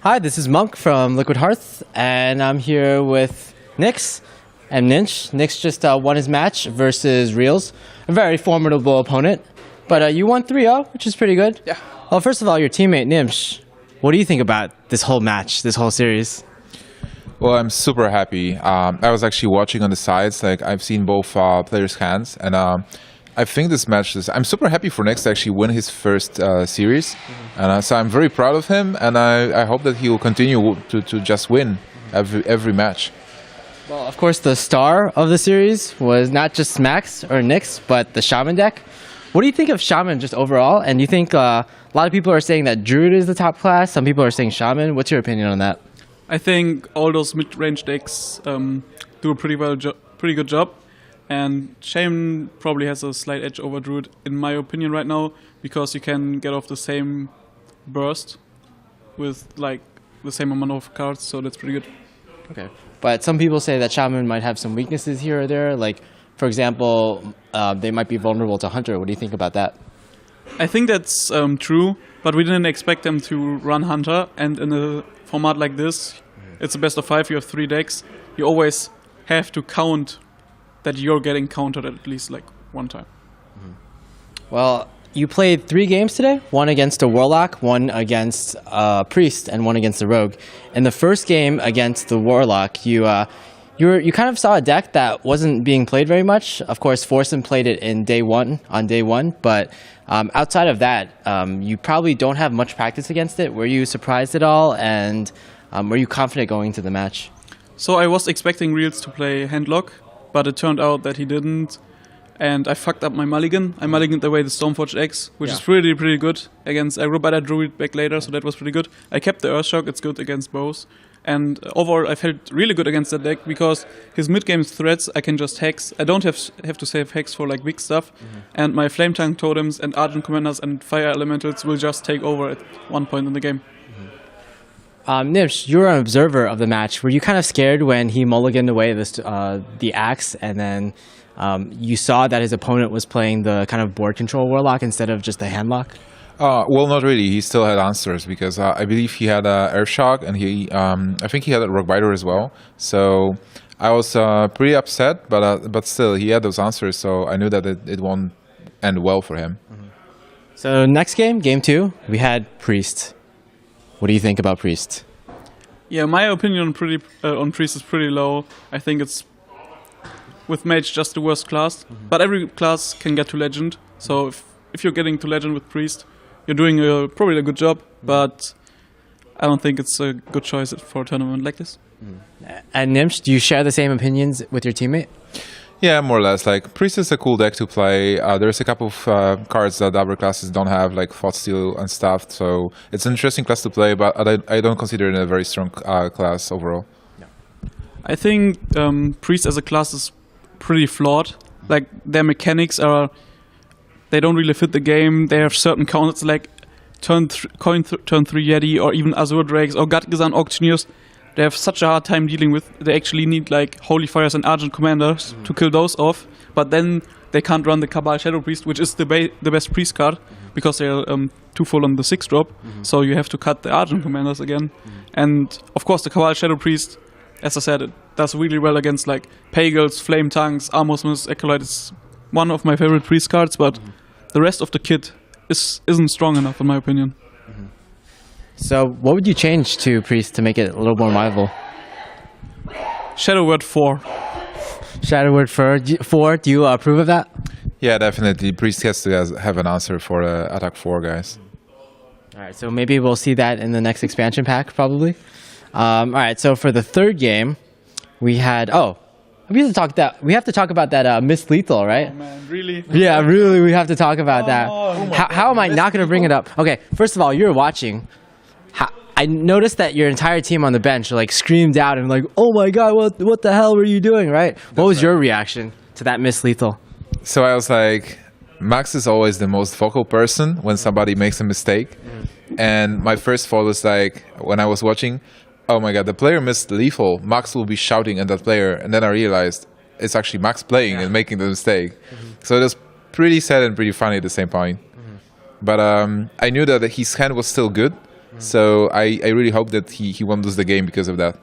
Hi, this is Monk from Liquid Hearth, and I'm here with Nhyx and Nhyx. Nhyx just won his match versus Reels, a very formidable opponent. But you won 3-0, which is pretty good. Yeah. Well, first of all, your teammate Nhyx, what do you think about this whole match, this whole series? Well, I'm super happy. I was actually watching on the sides. Like I've seen both players' hands, and I think this match is. I'm super happy for Nhyx to actually win his first series, and so I'm very proud of him. And I hope that he will continue to just win every match. Well, of course, the star of the series was not just Max or Nhyx, but the Shaman deck. What do you think of Shaman just overall? And you think a lot of people are saying that Druid is the top class. Some people are saying Shaman. What's your opinion on that? I think all those mid-range decks do a pretty good job, and Shaman probably has a slight edge over Druid in my opinion right now, because you can get off the same burst with like the same amount of cards, so that's pretty good. Okay, but some people say that Shaman might have some weaknesses here or there. Like, for example, they might be vulnerable to Hunter. What do you think about that? I think that's true, but we didn't expect them to run Hunter, and in a format like this, it's a best of 5, you have 3 decks, you always have to count that you're getting countered at least like one time. Well, you played 3 games today, 1 against a Warlock, 1 against a Priest, and 1 against a Rogue. In the first game against the Warlock, you kind of saw a deck that wasn't being played very much. Of course, Forsen played it on day one, but outside of that, you probably don't have much practice against it. Were you surprised at all, and were you confident going into the match? So I was expecting Reels to play Handlock, but it turned out that he didn't, and I fucked up my mulligan. I mulliganed away the Stormforged X, which is pretty good against aggro, but I drew it back later, so that was pretty good. I kept the Earthshock, it's good against both. And overall, I felt really good against that deck because his mid-game threats I can just hex. I don't have to save hex for like big stuff. And my Flame Tongue Totems and Argent Commanders and Fire Elementals will just take over at one point in the game. Nhyx, you were an observer of the match. Were you kind of scared when he mulliganed away the axe, and then you saw that his opponent was playing the kind of board control Warlock instead of just the Handlock? Well, not really. He still had answers because I believe he had Earthshock, and I think he had a Rockbiter as well. So I was pretty upset, but still he had those answers, so I knew that it won't end well for him. So next game, game 2, we had Priest. What do you think about Priest? Yeah, my opinion on Priest is pretty low. I think it's with Mage just the worst class, but every class can get to Legend. So if you're getting to Legend with Priest, you're doing probably a good job, but I don't think it's a good choice for a tournament like this. And Nhyx, do you share the same opinions with your teammate? Yeah, more or less. Like Priest is a cool deck to play. There's a couple of cards that other classes don't have, like Thought Steal and stuff. So it's an interesting class to play, but I don't consider it a very strong class overall. I think Priest as a class is pretty flawed. Like their mechanics they don't really fit the game. They have certain counters like turn 3 Yeti, or even Azure Drakes or Gadgesan Auctioneers. They have such a hard time dealing with. They actually need like Holy Fires and Argent Commanders to kill those off. But then they can't run the Cabal Shadow Priest, which is the best priest card, because they're 2-full on the 6-drop. So you have to cut the Argent Commanders again. And of course the Cabal Shadow Priest, as I said, it does really well against like Pagels, Flame Tongues, Armosmiths, Acolyte. It's one of my favorite priest cards, but the rest of the kit isn't strong enough in my opinion. So what would you change to Priest to make it a little more viable? Shadow Word 4. Shadow Word 4, do you approve of that? Yeah, definitely. Priest has to have an answer for attack 4 guys. Alright, so maybe we'll see that in the next expansion pack, probably. Alright, so for the third game, we had... we have to talk about that Miss Lethal, right? Oh man, really? Yeah, really, we have to talk about that. How am I not going to bring it up? Okay, first of all, you were watching. I noticed that your entire team on the bench like screamed out and like, "Oh my god, what the hell were you doing?" Right? What was your reaction to that Miss Lethal? So I was like, Max is always the most vocal person when somebody makes a mistake, and my first thought was like, when I was watching, oh my god, the player missed lethal. Max will be shouting at that player, and then I realized it's actually Max playing and making the mistake. So it was pretty sad and pretty funny at the same point. But I knew that his hand was still good, So I really hope that he won't lose the game because of that.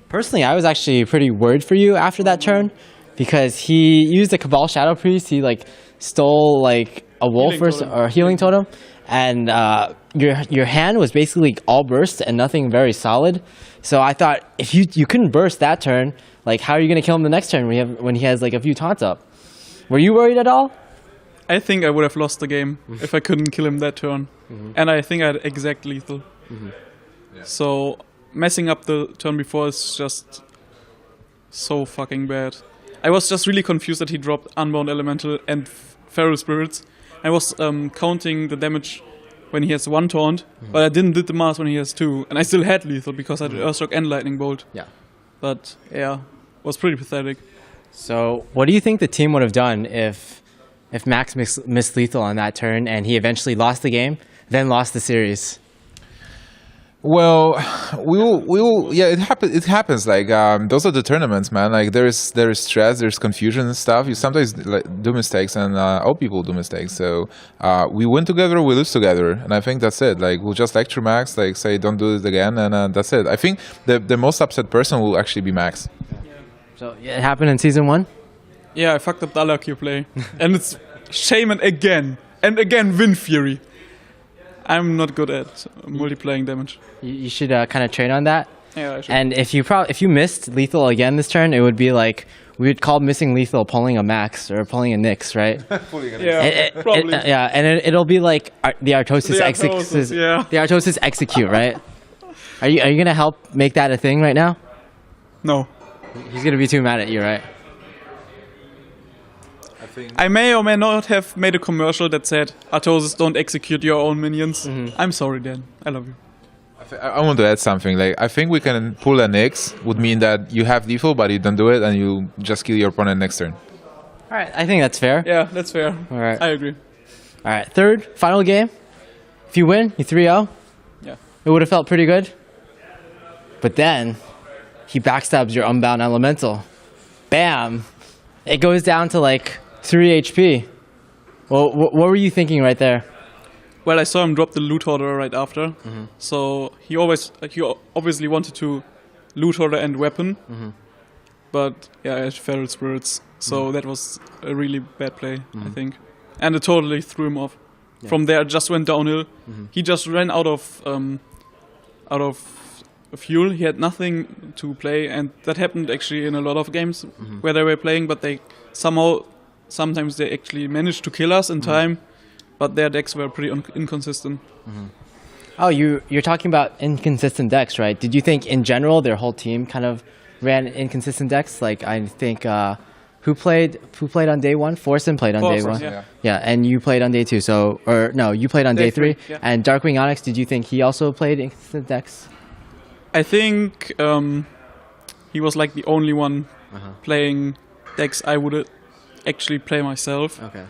Personally, I was actually pretty worried for you after that turn because he used a Cabal Shadow Priest. He like stole like a wolf or healing totem, and your hand was basically all burst and nothing very solid. So I thought if you couldn't burst that turn, like how are you gonna kill him the next turn when he has like a few taunts up? Were you worried at all? I think I would have lost the game if I couldn't kill him that turn. And I think I had exact lethal. So messing up the turn before is just so fucking bad. I was just really confused that he dropped Unbound Elemental and Feral Spirits. I was counting the damage when he has 1 taunt, but I didn't do the math when he has 2. And I still had lethal because I had Earthshock and Lightning Bolt. Yeah. But yeah, was pretty pathetic. So what do you think the team would have done if Max missed lethal on that turn and he eventually lost the game, then lost the series? Well, we will. Yeah, it happens. Like those are the tournaments, man. Like there's stress, there's confusion and stuff. You sometimes do mistakes, and all people do mistakes. So we win together, we lose together, and I think that's it. Like we'll just lecture Max, like say don't do it again, and that's it. I think the most upset person will actually be Max. So it happened in season 1. Yeah, I fucked up the Alakir play, and it's Shaman again and again Wind Fury. I'm not good at multiplying damage. You should kind of train on that. Yeah, I should. And if you missed lethal again this turn, it would be like we would call missing lethal pulling a Max or pulling a Nhyx, right? Yeah, probably. Yeah, and it'll be like the Artosis execute, right? Are you gonna help make that a thing right now? No. He's gonna be too mad at you, right? I may or may not have made a commercial that said, Artosis, don't execute your own minions. I'm sorry, Dan. I love you. I want to add something. Like I think we can pull a Nhyx would mean that you have lethal, but you don't do it, and you just kill your opponent next turn. All right, I think that's fair. Yeah, that's fair. All right. I agree. All right, third, final game. If you win, you 3-0. Yeah. It would have felt pretty good. But then, he backstabs your Unbound Elemental. Bam! It goes down to like 3 HP. Well, what were you thinking right there? Well, I saw him drop the loot hoarder right after. So he obviously wanted to loot hoarder and weapon. But yeah, I had Feral Spirits. So that was a really bad play, I think. And it totally threw him off. Yeah. From there, it just went downhill. He just ran out of fuel. He had nothing to play, and that happened actually in a lot of games where they were playing. But they sometimes they actually managed to kill us in time, but their decks were pretty inconsistent. Oh, you're talking about inconsistent decks, right? Did you think in general their whole team kind of ran inconsistent decks? Like I think who played on day 1? Forsen played on day 1. Yeah, and you played on day 2. So you played on day 3. Yeah. And Darkwing Onyx, did you think he also played inconsistent decks? I think he was like the only one playing decks I would actually play myself. Okay.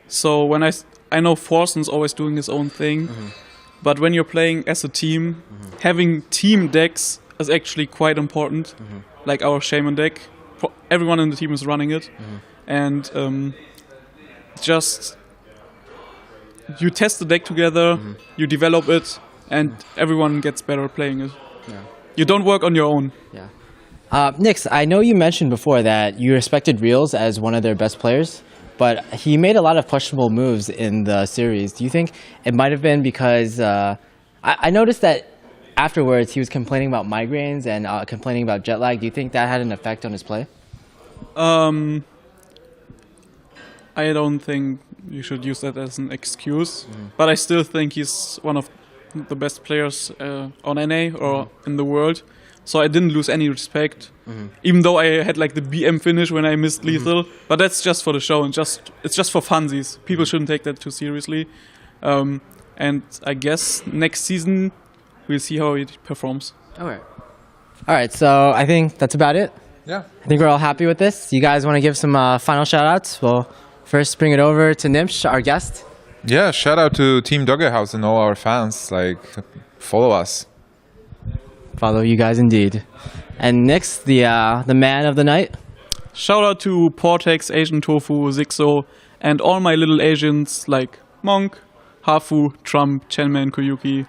So when I know Forsen's always doing his own thing, but when you're playing as a team, having team decks is actually quite important. Like our Shaman deck, everyone in the team is running it, and just you test the deck together, you develop it, and everyone gets better playing it. Yeah. You don't work on your own. Yeah. Nhyx, I know you mentioned before that you respected Reels as one of their best players, but he made a lot of questionable moves in the series. Do you think it might have been because I noticed that afterwards he was complaining about migraines and complaining about jet lag? Do you think that had an effect on his play? I don't think you should use that as an excuse, but I still think he's one of the best players on NA or in the world. So I didn't lose any respect, even though I had like the BM finish when I missed lethal. But that's just for the show and it's just for funsies. People shouldn't take that too seriously. And I guess next season we'll see how he performs. All right. So I think that's about it. Yeah. I think we're all happy with this. You guys want to give some final shout-outs? We'll first bring it over to Nhyx, our guest. Yeah, shout out to Team Dogge House and all our fans. Like, follow us. Follow you guys indeed. And Nhyx, the man of the night. Shout out to Portex, Asian Tofu, Zixo, and all my little Asians like Monk, Hafu, Trump, Chenman, Koyuki.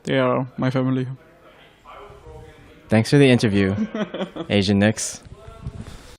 They are my family. Thanks for the interview, Asian Nhyx.